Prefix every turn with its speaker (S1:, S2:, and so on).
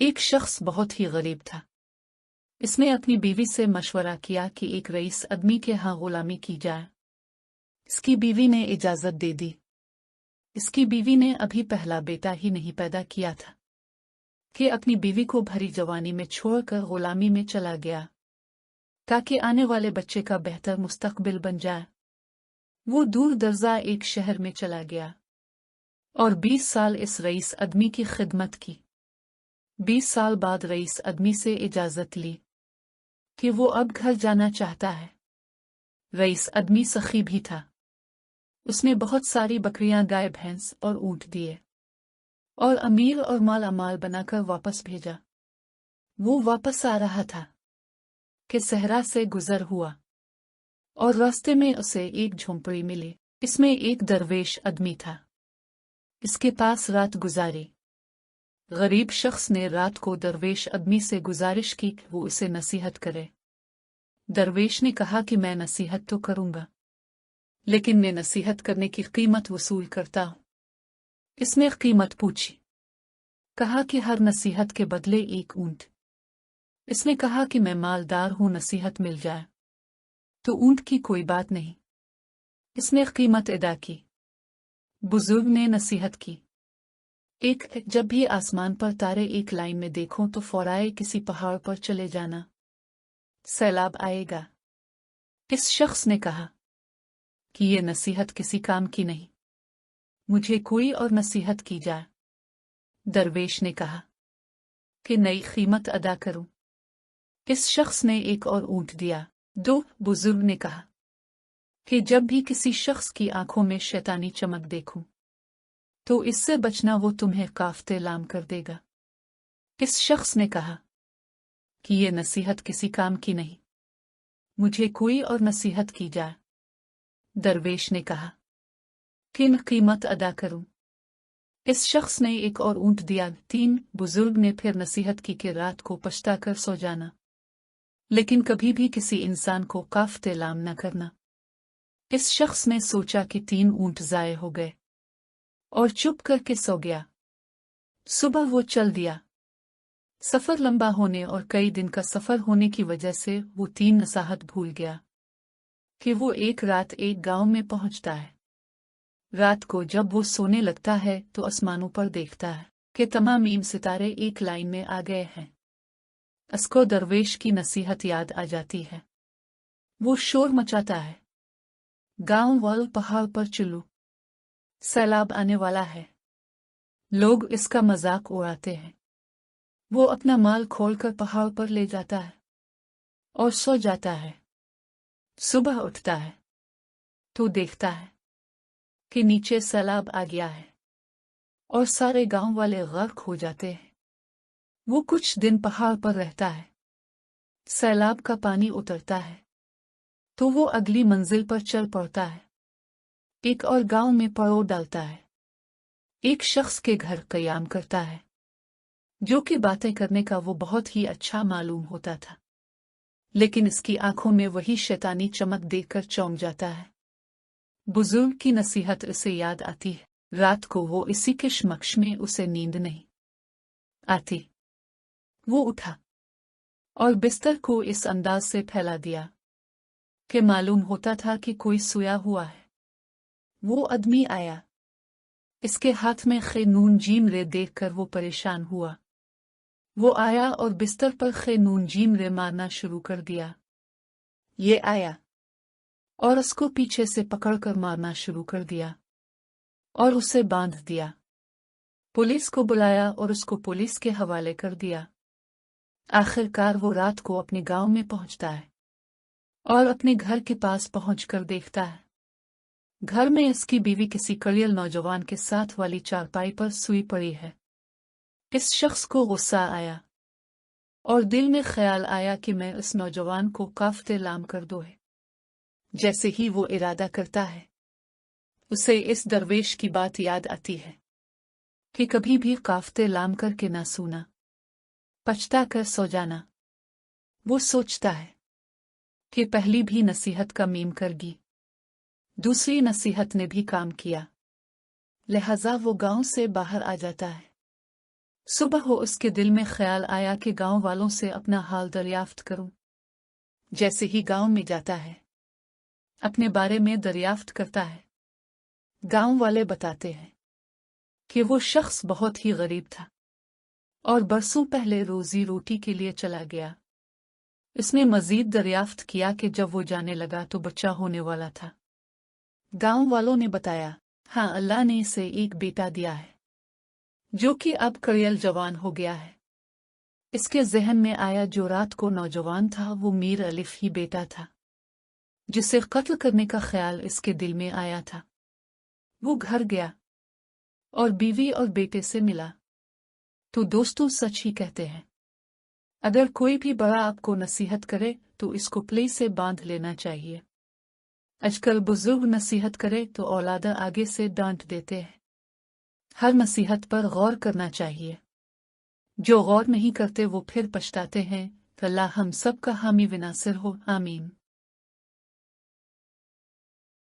S1: एक शख्स बहुत ही गरीब था। इसने अपनी बीवी से मशवरा किया कि एक रईस आदमी के यहाँ गुलामी की जाए। इसकी बीवी ने इजाज़त दे दी। इसकी बीवी ने अभी पहला बेटा ही नहीं पैदा किया था कि अपनी बीवी को भरी जवानी में छोड़कर गुलामी में चला गया ताकि आने वाले बच्चे का बेहतर मुस्तकबिल बन जाए। वो दूर दर्जा एक शहर में चला गया और 20 साल इस रईस आदमी की खिदमत की। 20 साल बाद रईस आदमी से इजाज़त ली कि वो अब घर जाना चाहता है। रईस आदमी सखी भी था। उसने बहुत सारी बकरियां, गाय, भैंस और ऊंट दिए और अमीर और माल अमाल बनाकर वापस भेजा। वो वापस आ रहा था कि सहरा से गुजर हुआ और रास्ते में उसे एक झोंपड़ी मिली। इसमें एक दरवेश आदमी था। इसके पास रात गुजारी। गरीब शख्स ने रात को दरवेश आदमी से गुजारिश की कि वो उसे नसीहत करे। दरवेश ने कहा कि मैं नसीहत तो करूंगा, लेकिन मैं नसीहत करने की कीमत वसूल करता हूं। इसने कीमत पूछी। कहा कि हर नसीहत के बदले एक ऊंट। इसने कहा कि मैं मालदार हूं, नसीहत मिल जाए तो ऊंट की कोई बात नहीं। इसने कीमत अदा की। बुजुर्ग ने नसीहत की। जब भी आसमान पर तारे एक लाइन में देखो तो फौराए किसी पहाड़ पर चले जाना, सैलाब आएगा। इस शख्स ने कहा कि ये नसीहत किसी काम की नहीं, मुझे कोई और नसीहत की जाए। दरवेश ने कहा कि नई कीमत अदा करूं। इस शख्स ने एक और ऊंट दिया। बुजुर्ग ने कहा कि जब भी किसी शख्स की आंखों में शैतानी चमक देखूं तो इससे बचना, वो तुम्हें काफ्ते लाम कर देगा। इस शख्स ने कहा कि ये नसीहत किसी काम की नहीं, मुझे कोई और नसीहत की जाए। दरवेश ने कहा कि मैं कीमत अदा करूं। इस शख्स ने एक और ऊंट दिया। बुजुर्ग ने फिर नसीहत की कि रात को पछता कर सो जाना, लेकिन कभी भी किसी इंसान को काफ्ते लाम न करना। इस शख्स ने सोचा कि 3 ऊंट ज़ाये हो गए और चुप करके सो गया। सुबह वो चल दिया। सफर लंबा होने और कई दिन का सफर होने की वजह से वो 3 नसीहत भूल गया कि वो एक रात एक गांव में पहुंचता है। रात को जब वो सोने लगता है तो आसमानों पर देखता है कि तमाम सितारे एक लाइन में आ गए हैं। उसको दरवेश की नसीहत याद आ जाती है। वो शोर मचाता है, गांव वालों, पहाड़ पर चलो, सैलाब आने वाला है। लोग इसका मजाक उड़ाते हैं। वो अपना माल खोलकर पहाड़ पर ले जाता है और सो जाता है। सुबह उठता है तो देखता है कि नीचे सैलाब आ गया है और सारे गांव वाले गर्क हो जाते हैं। वो कुछ दिन पहाड़ पर रहता है। सैलाब का पानी उतरता है तो वो अगली मंजिल पर चल पड़ता है। एक और गांव में पड़ाव डालता है। एक शख्स के घर क़याम करता है, जो कि बातें करने का वो बहुत ही अच्छा मालूम होता था, लेकिन इसकी आंखों में वही शैतानी चमक देखकर चौंक जाता है। बुजुर्ग की नसीहत उसे याद आती है। रात को वो इसी के समक्ष में उसे नींद नहीं आती। वो उठा और बिस्तर को इस अंदाज से फैला दिया कि मालूम होता था कि कोई सोया हुआ है। वो आदमी आया। इसके हाथ में खे नून जीम रे देखकर वो परेशान हुआ। वो आया और बिस्तर पर खे नून जीम रे मारना शुरू कर दिया। ये आया और उसको पीछे से पकड़कर मारना शुरू कर दिया और उसे बांध दिया। पुलिस को बुलाया और उसको पुलिस के हवाले कर दिया। आखिरकार वो रात को अपने गांव में पहुंचता है और अपने घर के पास पहुंचकर देखता है घर में इसकी बीवी किसी कड़ियल नौजवान के साथ वाली चारपाई पर सूई पड़ी है। इस शख्स को गुस्सा आया और दिल में ख्याल आया कि मैं इस नौजवान को काफ्ते लाम कर दूं। जैसे ही वो इरादा करता है, उसे इस दरवेश की बात याद आती है कि कभी भी काफ्ते लाम करके ना सोना, पछता कर सो जाना। वो सोचता है कि पहली भी नसीहत का मीम करगी, दूसरी नसीहत ने भी काम किया, लिहाजा वो गांव से बाहर आ जाता है। सुबह हो उसके दिल में ख्याल आया कि गांव वालों से अपना हाल दरियाफ्त करूं। जैसे ही गांव में जाता है, अपने बारे में दरियाफ्त करता है। गांव वाले बताते हैं कि वो शख्स बहुत ही गरीब था और बरसों पहले रोजी रोटी के लिए चला गया। इसने मजीद दरियाफ्त किया कि जब वो जाने लगा तो बच्चा होने वाला था। गांव वालों ने बताया, हाँ, अल्लाह ने इसे एक बेटा दिया है जो कि अब करियल जवान हो गया है। इसके जहन में आया जो रात को नौजवान था वो मीर अलिफ ही बेटा था जिसे कत्ल करने का ख्याल इसके दिल में आया था। वो घर गया और बीवी और बेटे से मिला। तो दोस्तों, सच ही कहते हैं, अगर कोई भी बड़ा आपको नसीहत करे तो इसको प्ले से बांध लेना चाहिए। आजकल बुजुर्ग नसीहत करे तो औलादा आगे से डांट देते हैं। हर नसीहत पर गौर करना चाहिए। जो गौर नहीं करते वो फिर पछताते हैं। अल्लाह हम सब का हामी व नासिर हो। आमीन।